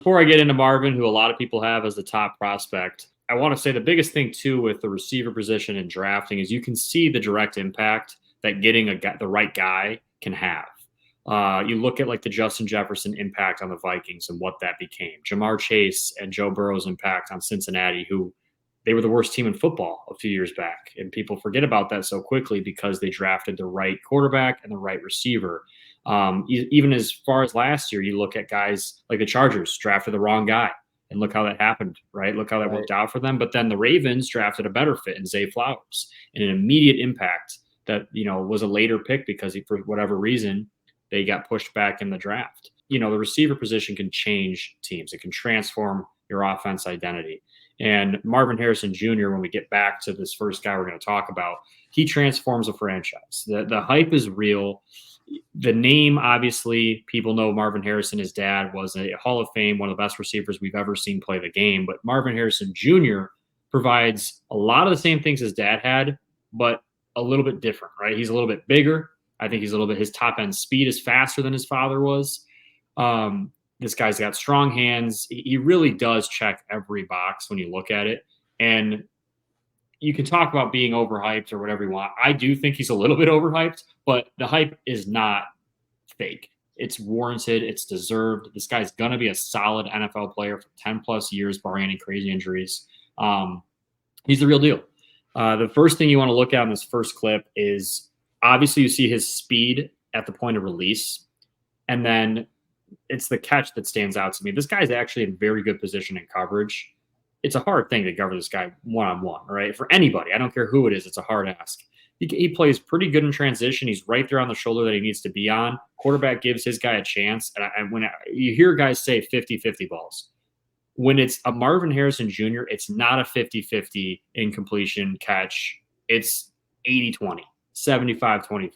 Before I get into Marvin, who a lot of people have as the top prospect, I want to say the biggest thing too with the receiver position and drafting is you can see the direct impact that getting the right guy can have. You look at like the Justin Jefferson impact on the Vikings and what that became. Jamar Chase and Joe Burrow's impact on Cincinnati, who they were the worst team in football a few years back. And people forget about that so quickly because they drafted the right quarterback and the right receiver. Even as far as last year, you look at guys like the Chargers drafted the wrong guy. And look how that happened, right? Look how that worked out for them. But then the Ravens drafted a better fit in Zay Flowers and an immediate impact that, was a later pick because for whatever reason, they got pushed back in the draft. The receiver position can change teams. It can transform your offense identity. And Marvin Harrison Jr., when we get back to this first guy we're going to talk about, he transforms a franchise. The hype is real. The name, obviously, people know Marvin Harrison. His dad was a Hall of Fame, one of the best receivers we've ever seen play the game. But Marvin Harrison Jr. provides a lot of the same things his dad had, but a little bit different, right? He's a little bit bigger. I think his top end speed is faster than his father was. This guy's got strong hands. He really does check every box when you look at it. And you can talk about being overhyped or whatever you want. I do think he's a little bit overhyped, but the hype is not fake. It's warranted. It's deserved. This guy's going to be a solid NFL player for 10 plus years, barring any crazy injuries. He's the real deal. The first thing you want to look at in this first clip is obviously you see his speed at the point of release. And then it's the catch that stands out to me. This guy's actually in very good position in coverage. It's a hard thing to cover this guy one-on-one, right? For anybody, I don't care who it is, it's a hard ask. He plays pretty good in transition. He's right there on the shoulder that he needs to be on. Quarterback gives his guy a chance. And when you hear guys say 50-50 balls, when it's a Marvin Harrison Jr., it's not a 50-50 incompletion catch. It's 80-20, 75-25.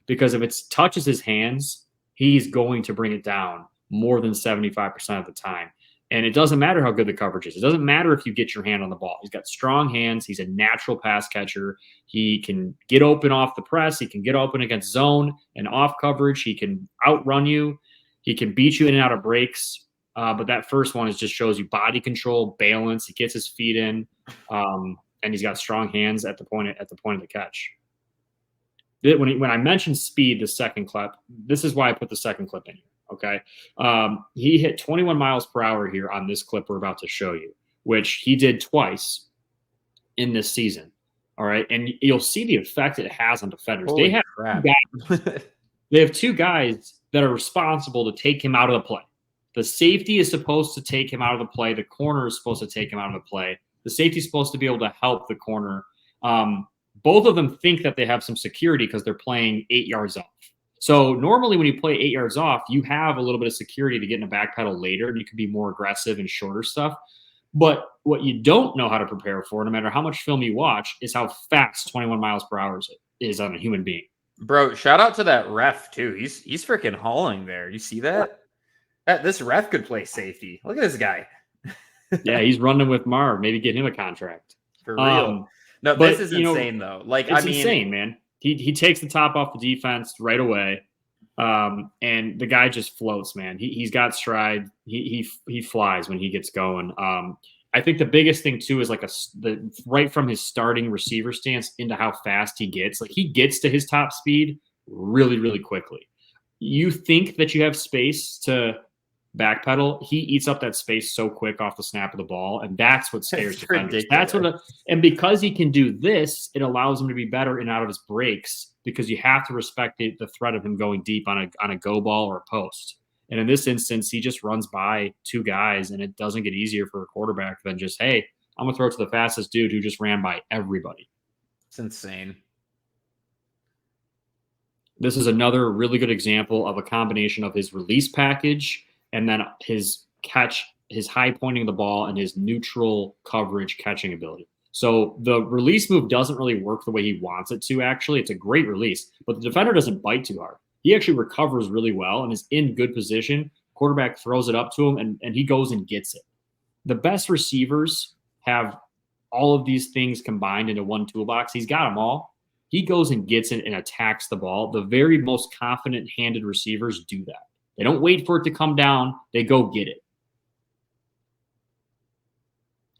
Because if it touches his hands, he's going to bring it down more than 75% of the time. And it doesn't matter how good the coverage is. It doesn't matter if you get your hand on the ball. He's got strong hands. He's a natural pass catcher. He can get open off the press. He can get open against zone and off coverage. He can outrun you. He can beat you in and out of breaks. But that first one just shows you body control, balance. He gets his feet in, and he's got strong hands at the point of the catch. When I mentioned speed, the second clip, this is why I put the second clip in here. Okay. He hit 21 miles per hour here on this clip we're about to show you, which he did twice in this season. All right. And you'll see the effect it has on defenders. Holy They have two guys that are responsible to take him out of the play. The safety is supposed to take him out of the play. The corner is supposed to take him out of the play. The safety is supposed to be able to help the corner. Both of them think that they have some security because they're playing 8 yards off. So normally when you play 8 yards off, you have a little bit of security to get in a back pedal later, and you can be more aggressive and shorter stuff. But what you don't know how to prepare for, no matter how much film you watch, is how fast 21 miles per hour is on a human being. Bro, shout out to that ref too. He's freaking hauling there. You see that? This ref could play safety. Look at this guy. Yeah, he's running with Marv. Maybe get him a contract. For real. No, but this is insane though. Like, it's insane, man. He takes the top off the defense right away, and the guy just floats, man. He's got stride. He flies when he gets going. I think the biggest thing too is like right from his starting receiver stance into how fast he gets. Like he gets to his top speed really, really quickly. You think that you have space to backpedal, he eats up that space so quick off the snap of the ball, and that's what scares defenders. And because he can do this, it allows him to be better in and out of his breaks because you have to respect the threat of him going deep on a go ball or a post. And in this instance, he just runs by two guys, and it doesn't get easier for a quarterback than just, hey, I'm gonna throw it to the fastest dude who just ran by everybody. It's insane. This is another really good example of a combination of his release package and then his catch, his high pointing of the ball, and his neutral coverage catching ability. So the release move doesn't really work the way he wants it to, actually. It's a great release, but the defender doesn't bite too hard. He actually recovers really well and is in good position. Quarterback throws it up to him, and he goes and gets it. The best receivers have all of these things combined into one toolbox. He's got them all. He goes and gets it and attacks the ball. The very most confident-handed receivers do that. They don't wait for it to come down. They go get it.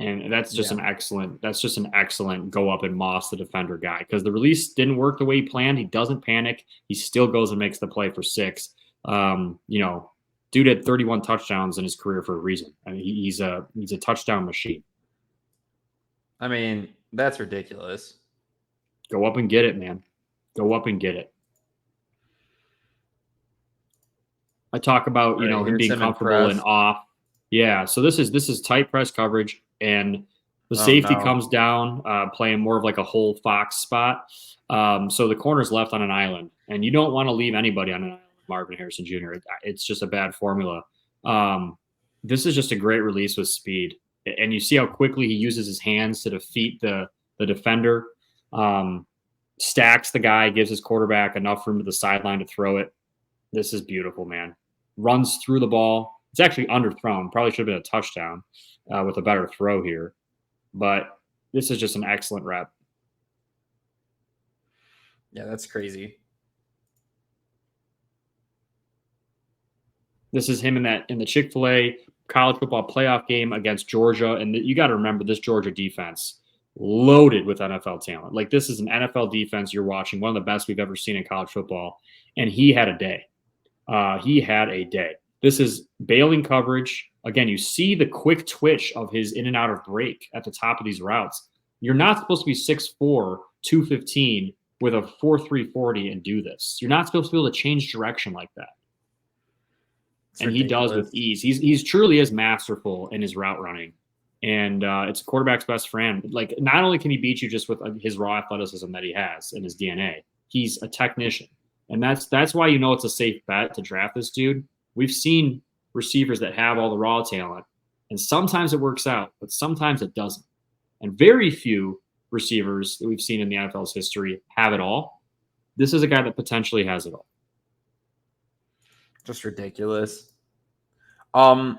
And that's just an excellent go up and moss the defender guy, because the release didn't work the way he planned. He doesn't panic. He still goes and makes the play for 6. Dude had 31 touchdowns in his career for a reason. I mean, he's a touchdown machine. I mean, that's ridiculous. Go up and get it, man. Go up and get it. I talk about, him being comfortable and off. Yeah, so this is tight press coverage, and the safety comes down, playing more of like a whole Fox spot. So the corner's left on an island, and you don't want to leave anybody on an island. Marvin Harrison Jr. It's just a bad formula. This is just a great release with speed, and you see how quickly he uses his hands to defeat the defender. Stacks the guy, gives his quarterback enough room to the sideline to throw it. This is beautiful, man. Runs through the ball. It's actually underthrown. Probably should have been a touchdown with a better throw here. But this is just an excellent rep. Yeah, that's crazy. This is him in the Chick-fil-A college football playoff game against Georgia. And you got to remember, this Georgia defense, loaded with NFL talent. Like, this is an NFL defense you're watching, one of the best we've ever seen in college football. And he had a day. This is bailing coverage. Again, you see the quick twitch of his in and out of break at the top of these routes. You're not supposed to be 6'4", 215 with a 4.3 40 and do this. You're not supposed to be able to change direction like that. And he does with ease. He's truly is masterful in his route running. And it's a quarterback's best friend. Like, not only can he beat you just with his raw athleticism that he has in his DNA, he's a technician. And that's why it's a safe bet to draft this dude. We've seen receivers that have all the raw talent, and sometimes it works out, but sometimes it doesn't. And very few receivers that we've seen in the NFL's history have it all. This is a guy that potentially has it all. Just ridiculous. And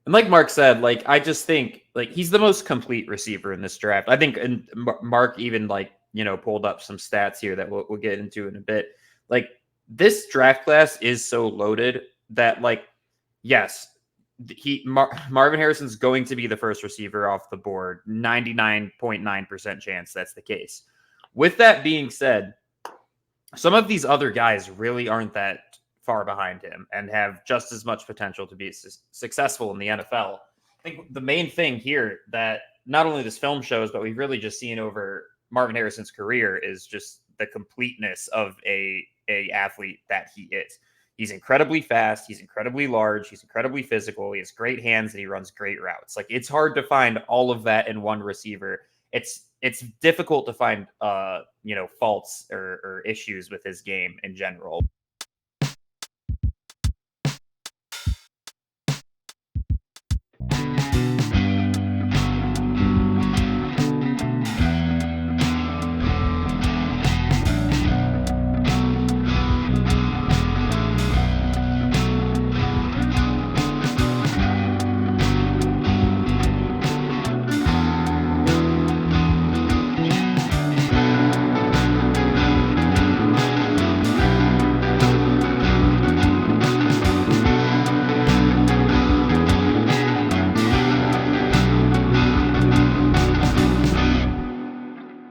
like Mark said, like, I just think, like, he's the most complete receiver in this draft. I think, and Mark even, like, pulled up some stats here that we'll get into in a bit. Like, this draft class is so loaded that, like, yes, Marvin Harrison's going to be the first receiver off the board. 99.9% chance that's the case. With that being said, some of these other guys really aren't that far behind him and have just as much potential to be successful in the NFL. I think the main thing here that not only this film shows, but we've really just seen over Marvin Harrison's career is just the completeness of a athlete that he is. He's incredibly fast. He's incredibly large. He's incredibly physical. He has great hands and he runs great routes. Like, it's hard to find all of that in one receiver. It's difficult to find, faults or issues with his game in general.